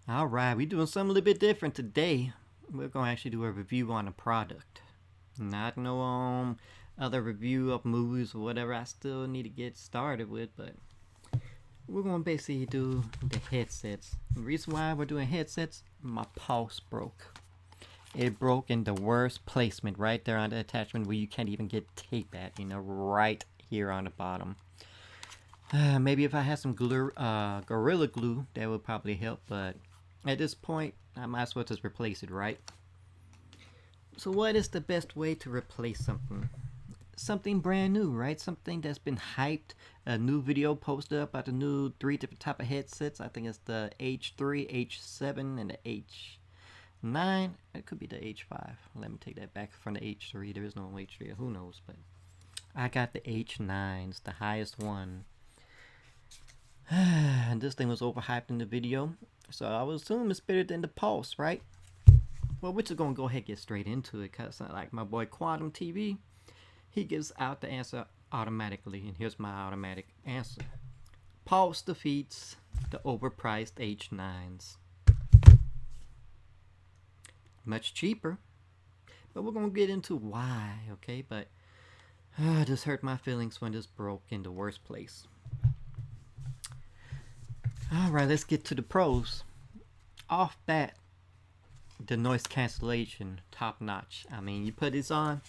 Alright, we're doing something a little bit different today. We're going to actually do a review on a product. Not no other review of movies or whatever I still need to get started with, but we're going to basically do the headsets. The reason why we're doing headsets, my pulse broke. It broke in the worst placement right there on the attachment where you can't even get tape at, right here on the bottom. Maybe if I had some Gorilla Glue, that would probably help, but at this point, I might as well just replace it, right? So what is the best way to replace something? Something brand new, right? Something that's been hyped. A new video posted up about the new 3 different type of headsets. I think it's the H3, H7, and the H9. It could be the H5. Let me take that back from the H3. There is no H3. Who knows? But I got the H9s, the highest one. And this thing was overhyped in the video, so I would assume it's better than the Pulse, right? Well, we're just gonna go ahead and get straight into it, cause like my boy Quantum TV, he gives out the answer automatically, and here's my automatic answer: Pulse defeats the overpriced H9s. Much cheaper, but we're gonna get into why, okay? But this hurt my feelings when this broke in the worst place. Alright, let's get to the pros. Off bat, the noise cancellation, top notch. I mean, you put this on,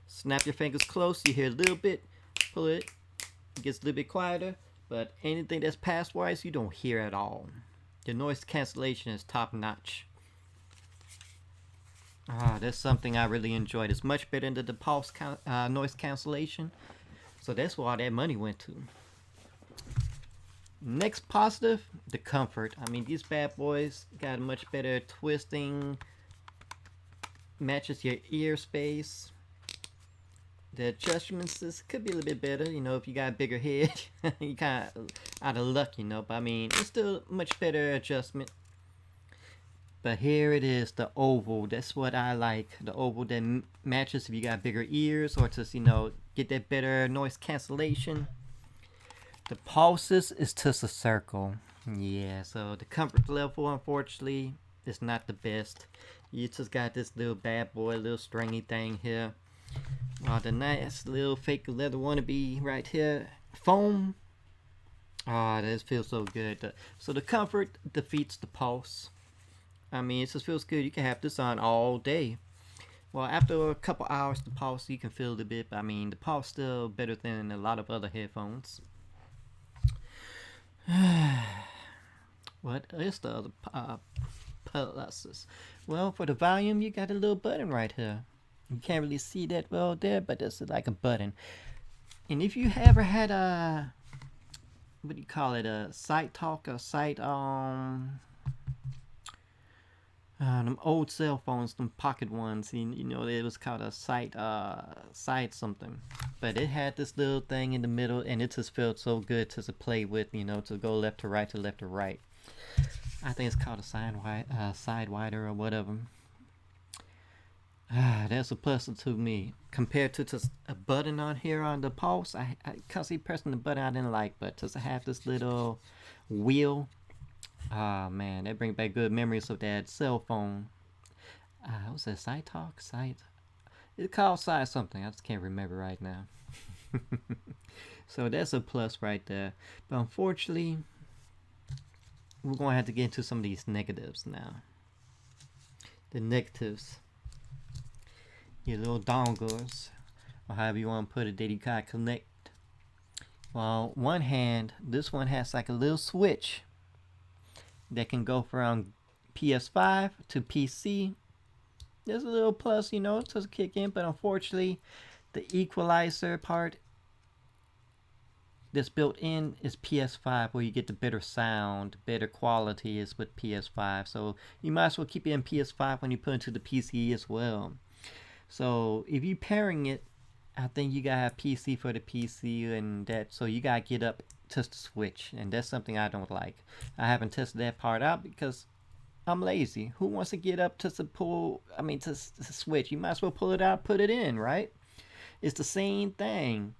snap your fingers close, you hear a little bit, pull it, it gets a little bit quieter, but anything that's passwise, you don't hear at all. The noise cancellation is top notch. That's something I really enjoyed. It's much better than the Pulse noise cancellation, so that's where all that money went to. Next positive, the comfort. I mean, these bad boys got a much better twisting, matches your ear space. The adjustments could be a little bit better, if you got a bigger head. You kind of out of luck, but I mean, it's still much better adjustment. But here it is, the oval. That's what I like. The oval that matches if you got bigger ears, or just, get that better noise cancellation. The pulses is just a circle. Yeah, so the comfort level, unfortunately, is not the best. You just got this little bad boy, little stringy thing here. The nice little fake leather wannabe right here. Foam. This feels so good. So the comfort defeats the pulse. I mean, it just feels good. You can have this on all day. Well, after a couple hours, the pulse, you can feel it a bit. But I mean, the pulse still better than a lot of other headphones. What is the other pluses? Well, for the volume, you got a little button right here. You can't really see that well there, but it's like a button. And if you ever had a, what do you call it, a side talk or side them old cell phones, them pocket ones, it was called a side something. But it had this little thing in the middle, and it just felt so good to play with, to go left to right to left to right. I think it's called a side wider or whatever. That's a plus to me compared to just a button on here on the Pulse. I constantly pressing the button I didn't like, but just to have this little wheel. Man, that brings back good memories of that cell phone. What's that? Side talk? It's called side something. I just can't remember right now. So that's a plus right there. But unfortunately, we're going to have to get into some of these negatives now. The negatives. Your little dongles, or however you want to put it, that you gotta connect. Well, one hand, this one has like a little switch that can go from PS5 to PC. There's a little plus, to kick in, but unfortunately, the equalizer part that's built in is PS5, where you get the better sound, better quality is with PS5. So you might as well keep it in PS5 when you put it into the PC as well. So if you pairing it, I think you gotta have PC for the PC and that. So you gotta get up to the switch, and that's something I don't like. I haven't tested that part out because I'm lazy. Who wants to get up to to switch? You might as well pull it out, put it in, right? It's the same thing.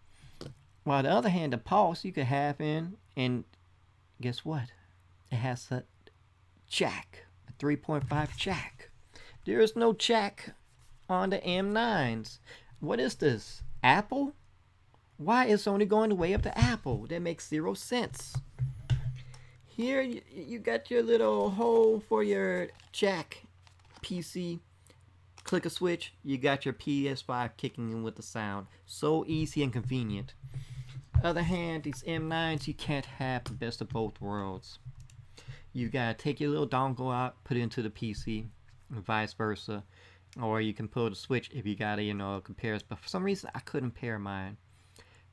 While the other hand, the Pulse you could have in, and guess what? It has jack, a 3.5 jack. There is no jack on the M9s. What is this? Apple? Why is Sony going the way of the Apple? That makes 0 sense. Here you got your little hole for your jack PC. Click a switch, you got your PS5 kicking in with the sound. So easy and convenient. Other hand, these M9s, you can't have the best of both worlds. You gotta take your little dongle out, put it into the PC, and vice versa. Or you can pull the switch if you gotta, compare. But for some reason, I couldn't pair mine.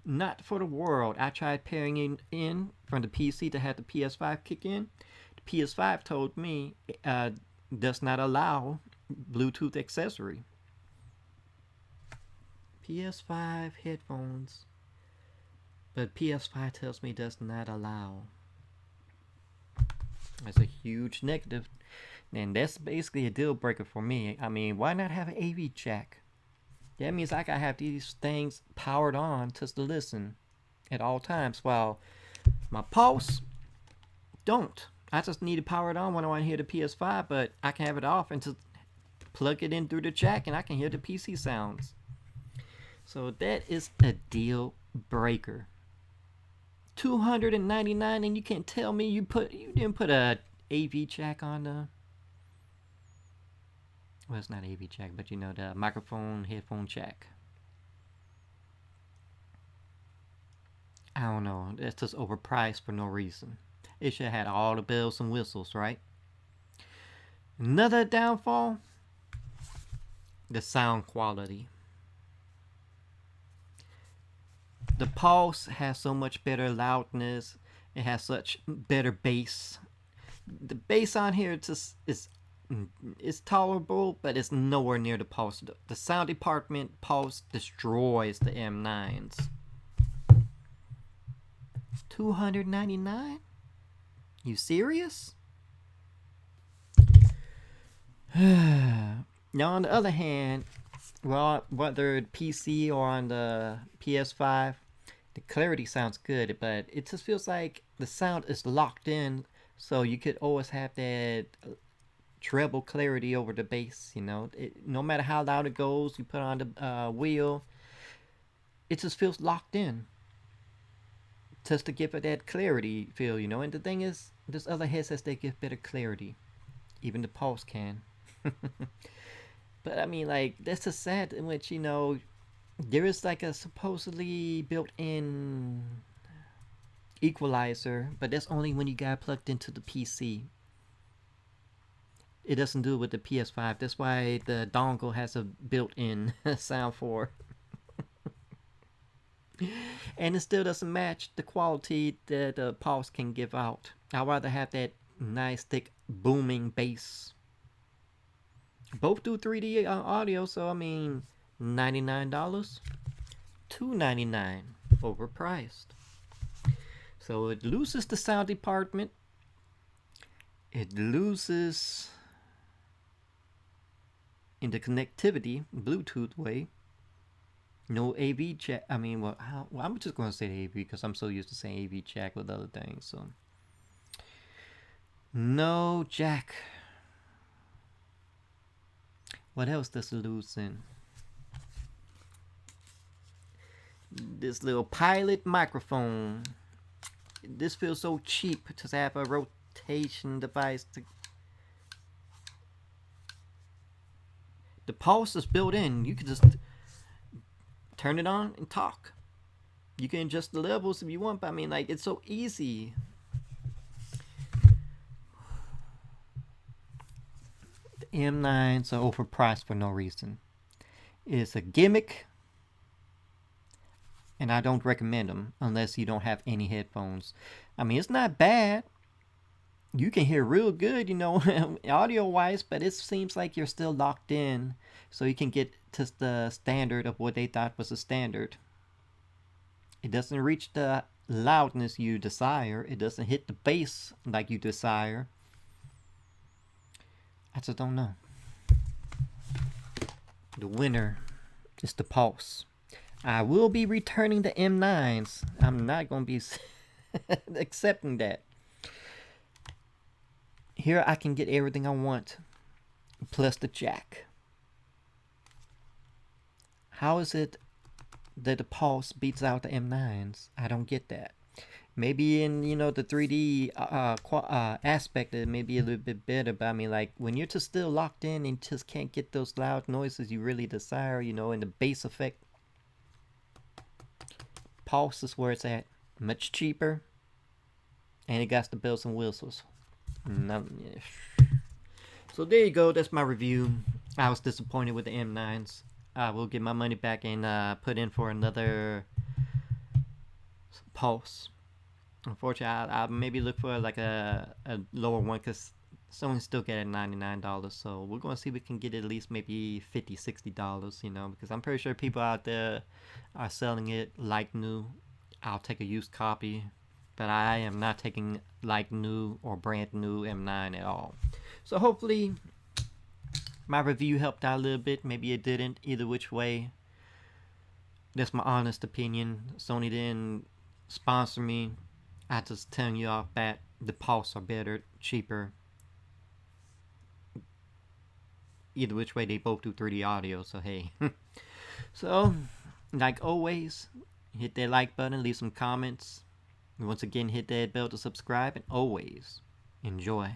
Not for the world. I tried pairing it in from the PC to have the PS5 kick in. The PS5 told me does not allow Bluetooth accessory. PS5 headphones, but PS5 tells me does not allow. That's a huge negative, and that's basically a deal breaker for me. I mean, why not have an AV jack? That means I gotta have these things powered on to listen at all times, while my Pulse don't. I just need to power it on when I want to hear the PS5, but I can have it off and just plug it in through the jack and I can hear the PC sounds. So that is a deal breaker. $299, and you can't tell me you didn't put a AV jack on the, well, it's not AV jack, but the microphone headphone jack. I don't know, that's just overpriced for no reason. It should have had all the bells and whistles, right? Another downfall, the sound quality. The Pulse has so much better loudness. It has such better bass. The bass on here is tolerable, but it's nowhere near the Pulse. The sound department, Pulse destroys the M9s. $299? You serious? Now on the other hand, well, whether PC or on the PS5, the clarity sounds good, but it just feels like the sound is locked in, so you could always have that treble clarity over the bass, no matter how loud it goes, you put on the wheel, it just feels locked in, just to give it that clarity feel, and the thing is, there's other headsets that give better clarity, even the Pulse can. But I mean, like, that's just sad in which, there is like a supposedly built-in equalizer, but that's only when you got plugged into the PC. It doesn't do it with the PS5. That's why the dongle has a built-in sound for. And it still doesn't match the quality that the Pulse can give out. I'd rather have that nice, thick, booming bass. Both do 3D audio, so I mean, $99, $299, overpriced. So it loses the sound department. It loses in the connectivity, Bluetooth way. No AV jack. I mean, well, I'm just going to say AV because I'm so used to saying AV jack with other things. So no jack. What else does it lose in? This little pilot microphone. This feels so cheap to have a rotation device. The Pulse is built in. You can just turn it on and talk. You can adjust the levels if you want, but I mean, like, it's so easy. The M9s are overpriced for no reason. It's a gimmick, and I don't recommend them unless you don't have any headphones. I mean, it's not bad. You can hear real good, audio-wise, but it seems like you're still locked in, so you can get to the standard of what they thought was a standard. It doesn't reach the loudness you desire. It doesn't hit the bass like you desire. I just don't know. The winner is the Pulse. I will be returning the M9s. I'm not going to be accepting that. here I can get everything I want, plus the jack. How is it that the Pulse beats out the M9s? I don't get that. Maybe in the 3D aspect, it may be a little bit better. But I mean, like when you're just still locked in and just can't get those loud noises you really desire, and the bass effect, Pulse is where it's at. Much cheaper, and it got the bells and whistles. So there you go. That's my review. I was disappointed with the M9s. I will get my money back and put in for another Pulse. Unfortunately, I maybe look for like a lower one because Sony's still get at $99. So we're going to see if we can get at least maybe $50, $60, because I'm pretty sure people out there are selling it like new. I'll take a used copy, but I am not taking like new or brand new M9 at all. So hopefully my review helped out a little bit. Maybe it didn't. Either which way, that's my honest opinion. Sony didn't sponsor me. I just telling you off bat, the Pulse are better, cheaper. Either which way, they both do 3D audio, so hey. So, like always, hit that like button, leave some comments. Once again, hit that bell to subscribe, and always enjoy.